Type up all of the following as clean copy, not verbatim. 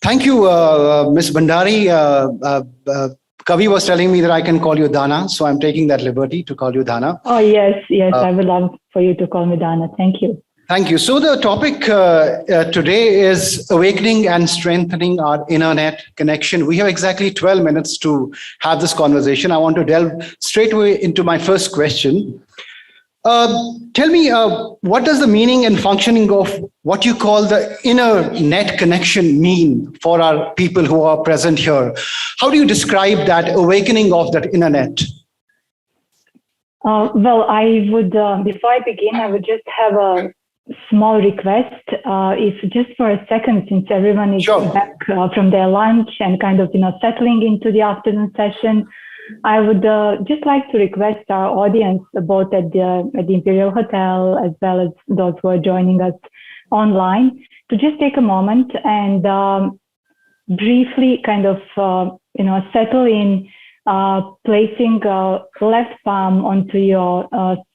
Thank you, Ms. Bhandari. Kavi was telling me that I can call you Dana, so I'm taking that liberty to call you Dana. Oh, yes, I would love for you to call me Dana. Thank you. Thank you. So the topic today is awakening and strengthening our InnerNet connection. We have exactly 12 minutes to have this conversation. I want to delve straight away into my first question. Tell me, what does the meaning and functioning of what you call the InnerNet connection mean for our people who are present here? How do you describe that awakening of that InnerNet? Well, I would, before I begin, I would just have a small request. If just for a second, since everyone is back from their lunch and kind of, settling into the afternoon session, I would just like to request our audience, both at the Imperial Hotel as well as those who are joining us online, to just take a moment and briefly kind of, settle in, placing left palm onto your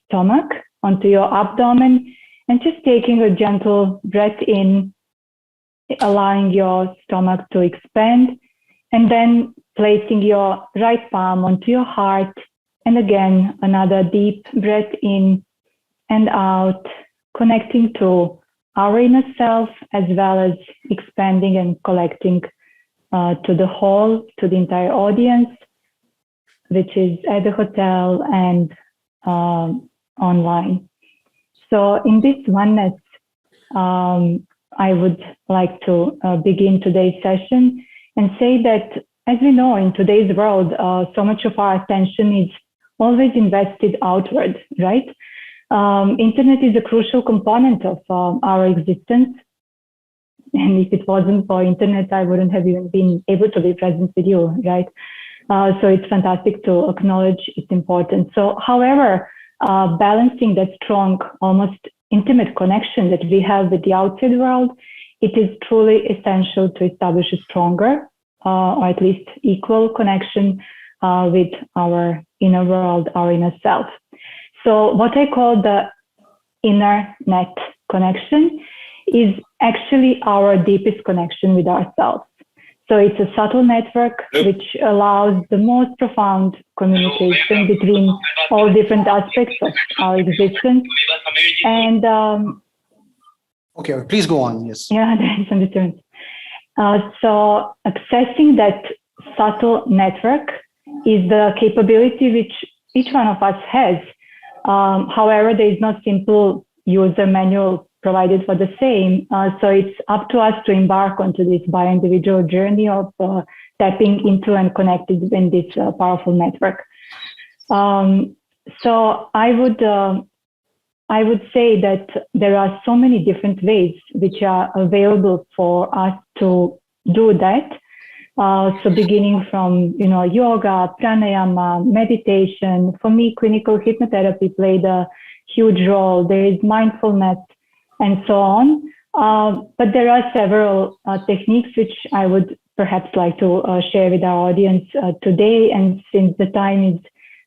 stomach, onto your abdomen, and just taking a gentle breath in, allowing your stomach to expand, and then placing your right palm onto your heart, and again, another deep breath in and out, connecting to our inner self, as well as expanding and collecting to the whole, to the entire audience, which is at the hotel and online. So in this oneness, I would like to begin today's session and say that, as we know, in today's world, so much of our attention is always invested outward, right? Internet is a crucial component of our existence. And if it wasn't for internet, I wouldn't have even been able to be present with you, right? So it's fantastic to acknowledge its importance. So, however, balancing that strong, almost intimate connection that we have with the outside world, it is truly essential to establish a stronger, or at least equal connection with our inner world, our inner self. So what I call the InnerNet connection is actually our deepest connection with ourselves. So it's a subtle network which allows the most profound communication between all different aspects of our existence. And okay, please go on. Yes. Yeah, that's understood. So accessing that subtle network is the capability which each one of us has. However, there is no simple user manual provided for the same. So it's up to us to embark onto this bi-individual journey of tapping into and connecting in this powerful network. So I would say that there are so many different ways which are available for us to do that. So beginning from, yoga, pranayama, meditation. For me, clinical hypnotherapy played a huge role. There is mindfulness and so on. But there are several techniques which I would perhaps like to share with our audience today. And since the time is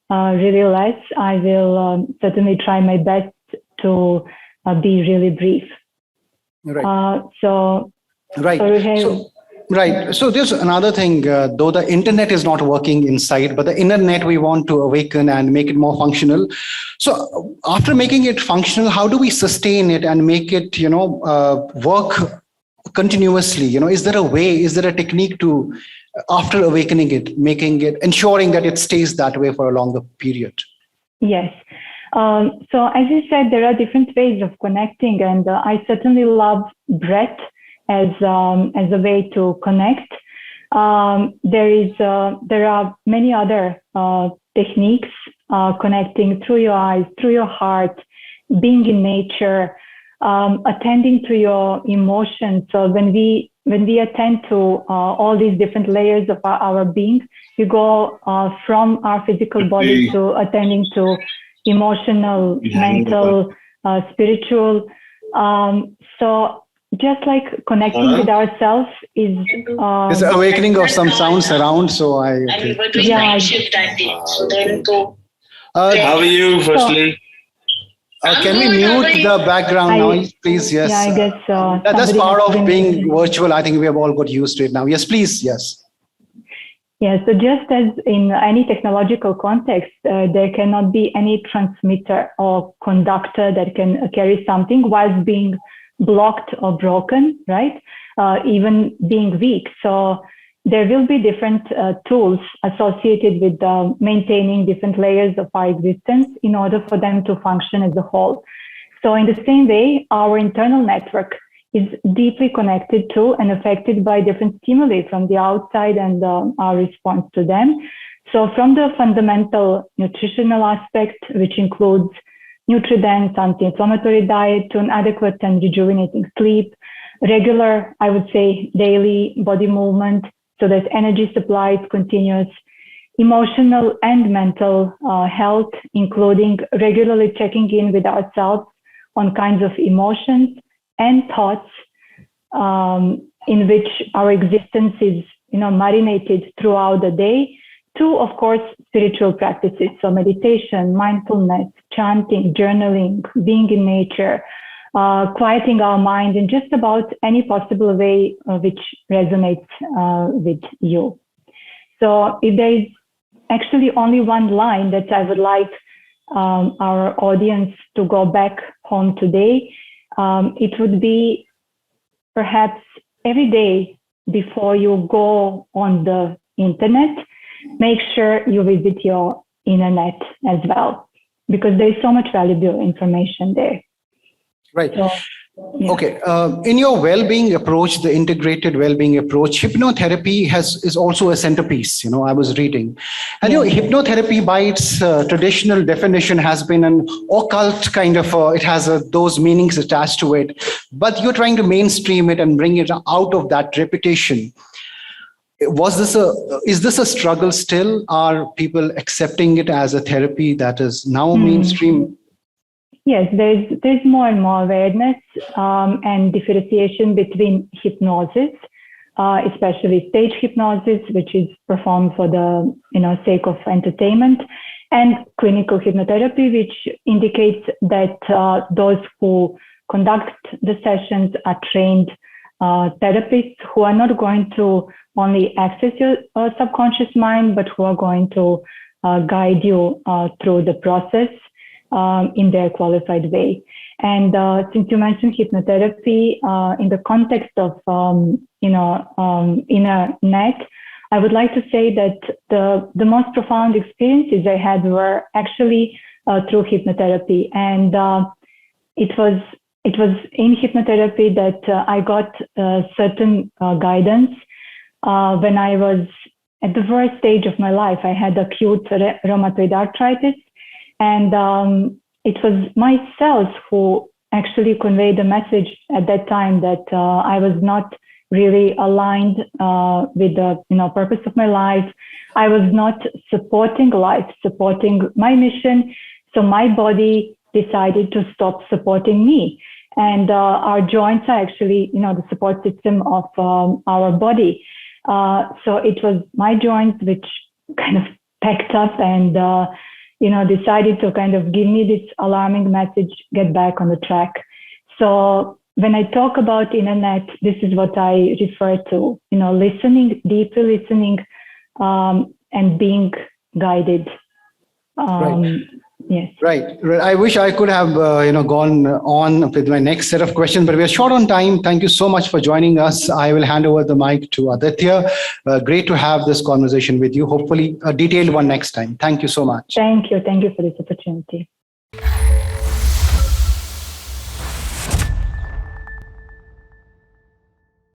really less, I will certainly try my best to be really brief. Right. Right. So there's another thing, though the internet is not working inside, but the InnerNet we want to awaken and make it more functional. So after making it functional, how do we sustain it and make it, work continuously? Is there a way, is there a technique to, after awakening it, ensuring that it stays that way for a longer period? Yes. So as you said, there are different ways of connecting, and I certainly love breath as a way to connect. There are many other techniques, connecting through your eyes, through your heart, being in nature, attending to your emotions. So when we attend to all these different layers of our being, we go from our physical body to attending to emotional, mental, spiritual. So just like connecting with ourselves is there's an awakening of some sounds around. So yeah. How are you, firstly? Can we mute the background noise, please? Yes. Yeah, I guess that's part of being virtual. I think we have all got used to it now. Yes, please. Yes. Yeah, so just as in any technological context, there cannot be any transmitter or conductor that can carry something whilst being blocked or broken, right? Even being weak. So there will be different tools associated with maintaining different layers of our existence in order for them to function as a whole. So in the same way, our internal network is deeply connected to and affected by different stimuli from the outside and our response to them. So from the fundamental nutritional aspect, which includes nutrients, anti-inflammatory diet, to an adequate and rejuvenating sleep, regular, I would say, daily body movement, so that energy supply is continuous, emotional and mental health, including regularly checking in with ourselves on kinds of emotions and thoughts in which our existence is, marinated throughout the day, to, of course, spiritual practices. So meditation, mindfulness, chanting, journaling, being in nature, quieting our mind in just about any possible way which resonates with you. So if there is actually only one line that I would like our audience to go back home today, it would be perhaps every day before you go on the internet, make sure you visit your InnerNet as well, because there is so much valuable information there. Right. So, yeah. Okay. In your well-being approach, the integrated well-being approach, hypnotherapy is also a centerpiece. I was reading, and hypnotherapy, by its traditional definition, has been an occult kind of. It has those meanings attached to it, but you're trying to mainstream it and bring it out of that reputation. Is this a struggle still? Are people accepting it as a therapy that is now mainstream? Yes, there's more and more awareness and differentiation between hypnosis, especially stage hypnosis, which is performed for the sake of entertainment, and clinical hypnotherapy, which indicates that those who conduct the sessions are trained therapists who are not going to only access your subconscious mind, but who are going to guide you through the process in their qualified way. And since you mentioned hypnotherapy in the context of InnerNet, I would like to say that the most profound experiences I had were actually through hypnotherapy, and it was in hypnotherapy that I got certain guidance when I was at the worst stage of my life. I had acute rheumatoid arthritis. And it was myself who actually conveyed the message at that time that I was not really aligned with the purpose of my life. I was not supporting life, supporting my mission. So my body decided to stop supporting me. And our joints are actually, the support system of our body. So it was my joints which kind of packed up and decided to kind of give me this alarming message, get back on the track. So when I talk about InnerNet, this is what I refer to, listening, deeply listening, and being guided. Right. Yes. Right. I wish I could have, gone on with my next set of questions, but we are short on time. Thank you so much for joining us. I will hand over the mic to Aditya. Great to have this conversation with you. Hopefully a detailed one next time. Thank you so much. Thank you. Thank you for this opportunity.